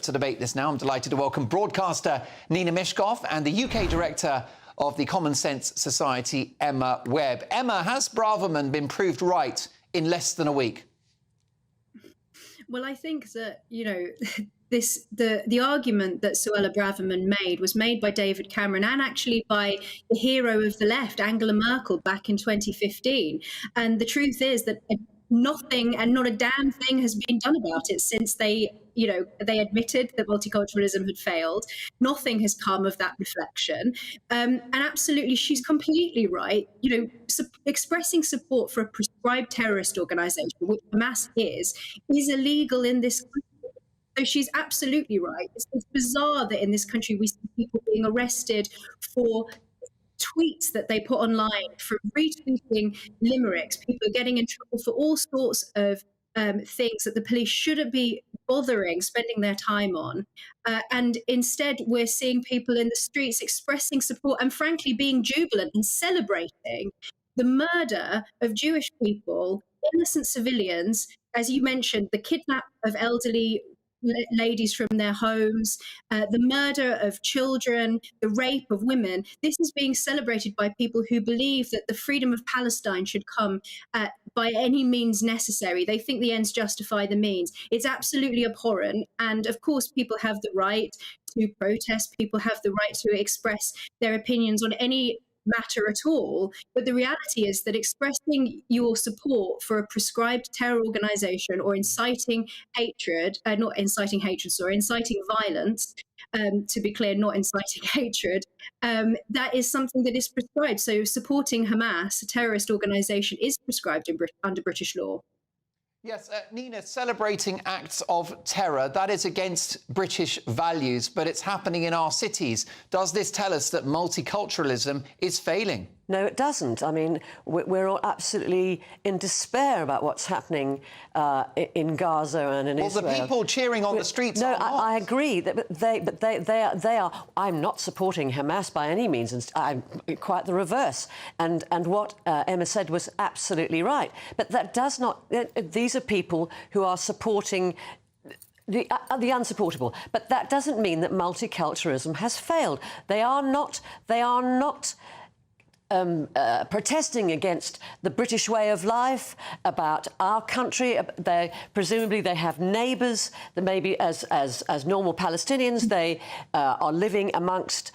To debate this now, I'm delighted to welcome broadcaster Nina Mishkov and the UK director of the Common Sense Society, Emma Webb. Emma, has Braverman been proved right in less than a week? Well, I think that, the argument that Suella Braverman made was made by David Cameron and actually by the hero of the left, Angela Merkel, back in 2015. And the truth is that nothing and not a damn thing has been done about it since they admitted that multiculturalism had failed. Nothing has come of that reflection. And absolutely, she's completely right. Expressing support for a prescribed terrorist organization, which Hamas is illegal in this country. So she's absolutely right. It's bizarre that in this country we see people being arrested for tweets that they put online, for retweeting limericks. People are getting in trouble for all sorts of things that the police shouldn't be bothering spending their time on. And instead, we're seeing people in the streets expressing support and frankly being jubilant and celebrating the murder of Jewish people, innocent civilians, as you mentioned, the kidnap of elderly ladies from their homes, the murder of children, the rape of women. This is being celebrated by people who believe that the freedom of Palestine should come by any means necessary. They think the ends justify the means. It's absolutely abhorrent. And of course, people have the right to protest. People have the right to express their opinions on any matter at all. But the reality is that expressing your support for a prescribed terror organization or inciting hatred, inciting violence, to be clear, not inciting hatred, that is something that is prescribed. So supporting Hamas, a terrorist organization, is prescribed under British law. Yes, Nina, celebrating acts of terror, that is against British values, but it's happening in our cities. Does this tell us that multiculturalism is failing? No, it doesn't. I mean, we're all absolutely in despair about what's happening in Gaza and in Israel. Well, the people cheering on the streets are not. I agree. But they are. I'm not supporting Hamas by any means, and I'm quite the reverse. And what Emma said was absolutely right. But that does not. These are people who are supporting the unsupportable. But that doesn't mean that multiculturalism has failed. They are not. Protesting against the British way of life, about our country. Presumably they have neighbours that maybe as normal Palestinians they are living amongst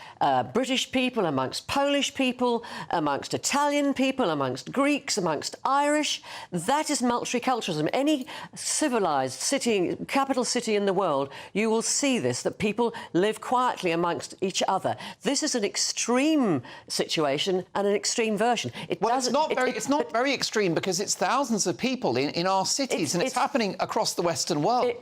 British people, amongst Polish people, amongst Italian people, amongst Greeks, amongst Irish. That is multiculturalism. Any civilised city, capital city in the world, you will see this, that people live quietly amongst each other. This is an extreme situation and an extreme version. It's not very extreme because it's thousands of people in our cities, and it's happening across the Western world.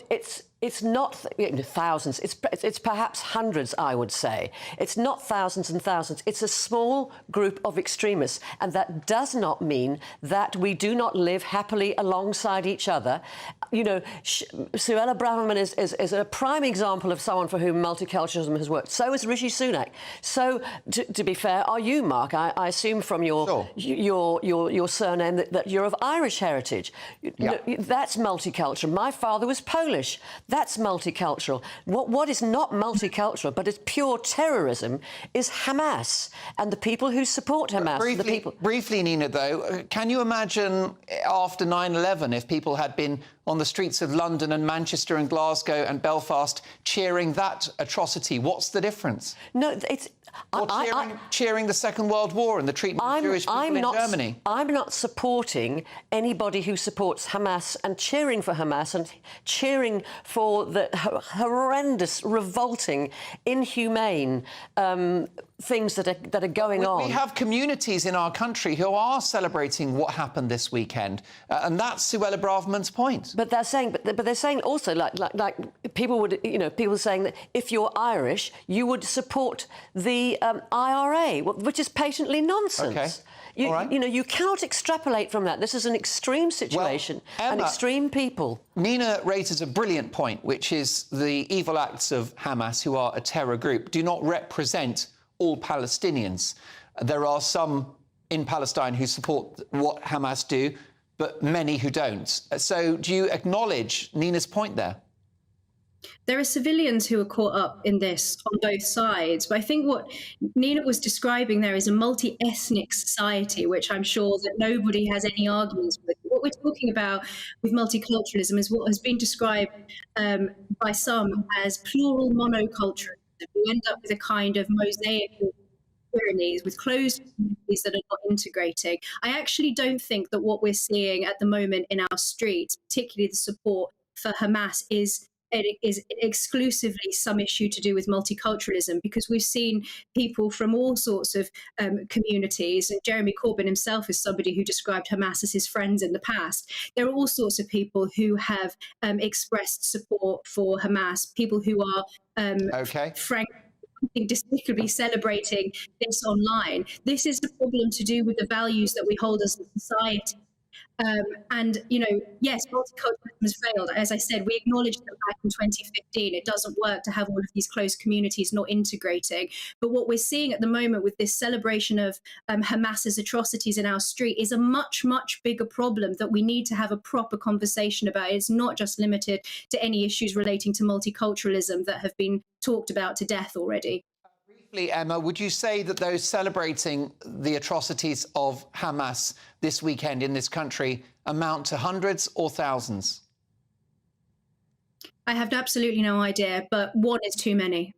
It's not thousands. It's perhaps hundreds, I would say. It's not thousands and thousands. It's a small group of extremists, and that does not mean that we do not live happily alongside each other. Suella Braverman is a prime example of someone for whom multiculturalism has worked. So is Rishi Sunak. So, to be fair, are you, Mark? I assume from your surname that you're of Irish heritage. Yeah. That's multicultural. My father was Polish. That's multicultural. What is not multicultural, but is pure terrorism, is Hamas and the people who support Hamas. Briefly, Nina, though, can you imagine after 9/11 if people had been on the streets of London and Manchester and Glasgow and Belfast cheering that atrocity? What's the difference? No, it's... cheering the Second World War and the treatment of Jewish people in Germany. I'm not supporting anybody who supports Hamas and cheering for Hamas and cheering for the horrendous, revolting, inhumane things that are going on. We have communities in our country who are celebrating what happened this weekend, and that's Suella Braverman's point. But they're saying also like people would people saying that if you're Irish, you would support the IRA, which is patently nonsense. Okay. You cannot extrapolate from that. This is an extreme situation and extreme people. Nina raises a brilliant point, which is the evil acts of Hamas, who are a terror group, do not represent all Palestinians. There are some in Palestine who support what Hamas do, but many who don't. So do you acknowledge Nina's point there? There are civilians who are caught up in this on both sides. But I think what Nina was describing there is a multi ethnic society, which I'm sure that nobody has any arguments with. What we're talking about with multiculturalism is what has been described by some as plural monoculturalism. You end up with a kind of mosaic of tyrannies with closed communities that are not integrating. I actually don't think that what we're seeing at the moment in our streets, particularly the support for Hamas, is exclusively some issue to do with multiculturalism, because we've seen people from all sorts of communities, and Jeremy Corbyn himself is somebody who described Hamas as his friends in the past. There are all sorts of people who have expressed support for Hamas, people who are frankly despicably celebrating this online. This is a problem to do with the values that we hold as a society. And, you know, yes, multiculturalism has failed. As I said, we acknowledged that back in 2015. It doesn't work to have all of these close communities not integrating. But what we're seeing at the moment with this celebration of Hamas's atrocities in our street is a much, much bigger problem that we need to have a proper conversation about. It's not just limited to any issues relating to multiculturalism that have been talked about to death already. Briefly, Emma, would you say that those celebrating the atrocities of Hamas this weekend in this country amount to hundreds or thousands? I have absolutely no idea, but one is too many.